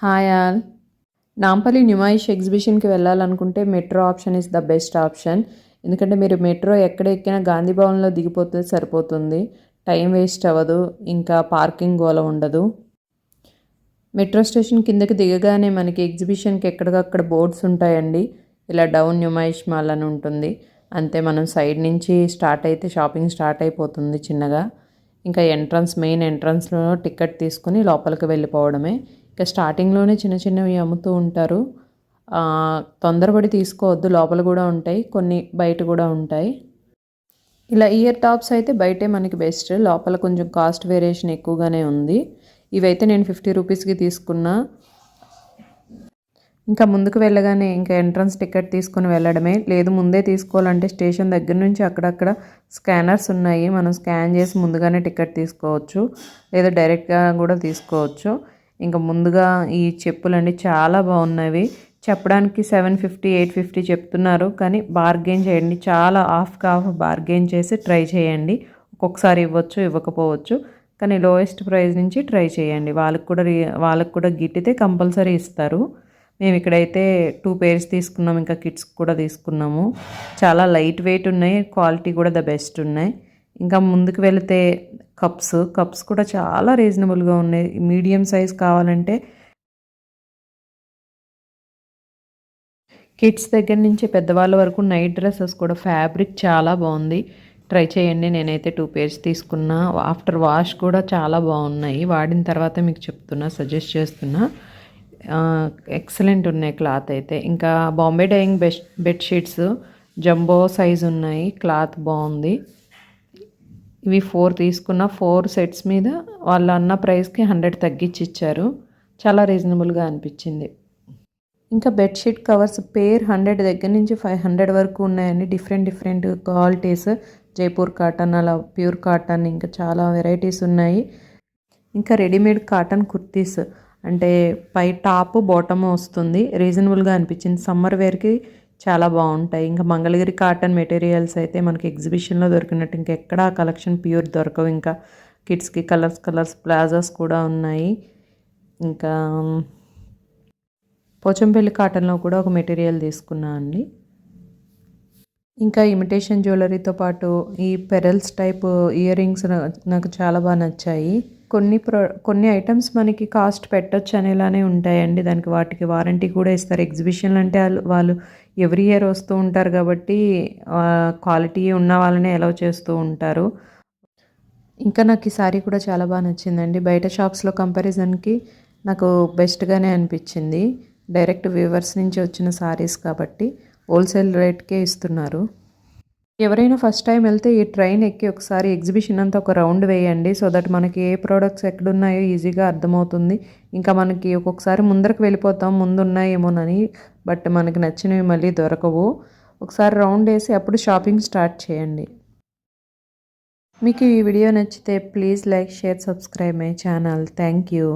Hi all. Nampally Numaish ఎగ్జిబిషన్కి వెళ్ళాలనుకుంటే metro option is the best option. ఎందుకంటే మీరు మెట్రో ఎక్కడ ఎక్కినా గాంధీ భవన్లో దిగిపోతే సరిపోతుంది. టైం వేస్ట్ అవ్వదు, ఇంకా పార్కింగ్ గోల ఉండదు. మెట్రో స్టేషన్ కిందకి దిగగానే మనకి ఎగ్జిబిషన్కి ఎక్కడికక్కడ బోర్డ్స్ ఉంటాయండి. ఇలా డౌన్ న్యూమాయిష్ మాల్ అని ఉంటుంది. అంతే, మనం సైడ్ నుంచి స్టార్ట్ అయితే షాపింగ్ స్టార్ట్ అయిపోతుంది చిన్నగా. ఇంకా మెయిన్ ఎంట్రన్స్లో టికెట్ తీసుకుని లోపలికి వెళ్ళిపోవడమే. ఇక స్టార్టింగ్లోనే చిన్న చిన్నవి అమ్ముతూ ఉంటారు. తొందరపడి తీసుకోవద్దు, లోపల కూడా ఉంటాయి, కొన్ని బయట కూడా ఉంటాయి. ఇలా ఇయర్ టాప్స్ అయితే బయటే మనకి బెస్ట్, లోపల కొంచెం కాస్ట్ వేరియేషన్ ఎక్కువగానే ఉంది. ఇవైతే నేను 50 రూపీస్కి తీసుకున్నా. ఇంకా ముందుకు వెళ్ళగానే ఇంకా ఎంట్రన్స్ టికెట్ తీసుకుని వెళ్ళడమే. లేదు ముందే తీసుకోవాలంటే స్టేషన్ దగ్గర నుంచి అక్కడక్కడ స్కానర్స్ ఉన్నాయి, మనం స్కాన్ చేసి ముందుగానే టికెట్ తీసుకోవచ్చు, లేదా డైరెక్ట్గా కూడా తీసుకోవచ్చు. ఇంకా ముందుగా ఈ చెప్పులండి చాలా బాగున్నవి. చెప్పడానికి 750 850 చెప్తున్నారు, కానీ బార్గెన్ చేయండి, చాలా హాఫ్ బార్గెన్ చేసి ట్రై చేయండి. ఒక్కొక్కసారి ఇవ్వచ్చు, ఇవ్వకపోవచ్చు, కానీ లోయెస్ట్ ప్రైస్ నుంచి ట్రై చేయండి. వాళ్ళకు కూడా గిట్టితే కంపల్సరీ ఇస్తారు. మేము ఇక్కడైతే 2 పేర్స్ తీసుకున్నాము, ఇంకా కిడ్స్ కూడా తీసుకున్నాము. చాలా లైట్ వెయిట్ ఉన్నాయి, క్వాలిటీ కూడా ద బెస్ట్ ఉన్నాయి. ఇంకా ముందుకు వెళితే కప్స్ కూడా చాలా రీజనబుల్గా ఉన్నాయి. మీడియం సైజ్ కావాలంటే కిడ్స్ దగ్గర నుంచి పెద్దవాళ్ళ వరకు నైట్ డ్రెస్సెస్ కూడా ఫ్యాబ్రిక్ చాలా బాగుంది, ట్రై చేయండి. నేనైతే 2 పేర్స్ తీసుకున్నా. ఆఫ్టర్ వాష్ కూడా చాలా బాగున్నాయి, వాడిన తర్వాత మీకు చెప్తున్నా, సజెస్ట్ చేస్తున్నా. ఎక్సలెంట్ ఉన్నాయి క్లాత్ అయితే. ఇంకా Bombay Dyeing bedsheets jumbo size ఉన్నాయి, క్లాత్ బాగుంది. ఇవి 4 తీసుకున్న, 4 సెట్స్ మీద వాళ్ళు అన్న ప్రైస్కి 100 తగ్గించి ఇచ్చారు. చాలా రీజనబుల్గా అనిపించింది. ఇంకా బెడ్షీట్ కవర్స్ పేర్ 100 దగ్గర నుంచి 500 వరకు ఉన్నాయండి. డిఫరెంట్ క్వాలిటీస్, జైపూర్ కాటన్, అలా ప్యూర్ కాటన్, ఇంకా చాలా వెరైటీస్ ఉన్నాయి. ఇంకా రెడీమేడ్ కాటన్ కుర్తీస్, అంటే పై టాప్ బాటమ్ వస్తుంది, రీజనబుల్గా అనిపించింది. సమ్మర్ వేర్కి చాలా బాగుంటాయి. ఇంకా మంగళగిరి కాటన్ మెటీరియల్స్ అయితే మనకి ఎగ్జిబిషన్లో దొరికినట్టు ఇంకెక్కడా కలెక్షన్ ప్యూర్ దొరకవు. ఇంకా కిడ్స్కి కలర్స్ ప్లాజాస్ కూడా ఉన్నాయి. ఇంకా పోచంపల్లి కాటన్లో కూడా ఒక మెటీరియల్ తీసుకున్నా అండి. ఇంకా ఇమిటేషన్ జ్యువెలరీతో పాటు ఈ పెరల్స్ టైప్ ఇయర్ రింగ్స్ నాకు చాలా బాగా నచ్చాయి. కొన్ని ఐటమ్స్ మనకి కాస్ట్ పెట్టొచ్చు అనేలానే ఉంటాయండి, దానికి వాటికి వారంటీ కూడా ఇస్తారు. ఎగ్జిబిషన్లు అంటే వాళ్ళు ఎవ్రీ ఇయర్ వస్తూ ఉంటారు కాబట్టి క్వాలిటీ ఉన్న వాళ్ళనే అలౌ చేస్తూ ఉంటారు. ఇంకా నాకు ఈ సారీ కూడా చాలా బాగా నచ్చిందండి. బయట షాప్స్లో కంపారిజన్కి నాకు బెస్ట్గానే అనిపించింది. డైరెక్ట్ వీవర్స్ నుంచి వచ్చిన సారీస్ కాబట్టి హోల్సేల్ రేట్కే ఇస్తున్నారు. ఎవరైనా ఫస్ట్ టైం వెళ్తే ఈ ట్రైన్ ఎక్కి ఒకసారి ఎగ్జిబిషన్ అంతా ఒక రౌండ్ వేయండి, సో దట్ మనకి ఏ ప్రోడక్ట్స్ ఎక్కడున్నాయో ఈజీగా అర్థమవుతుంది. ఇంకా మనకి ఒక్కొక్కసారి ముందరకు వెళ్ళిపోతాం, ముందున్నాయేమోనని, బట్ మనకి నచ్చినవి మళ్ళీ దొరకవు. ఒకసారి రౌండ్ వేసి అప్పుడు షాపింగ్ స్టార్ట్ చేయండి. మీకు ఈ వీడియో నచ్చితే please like, share, subscribe my channel. Thank you.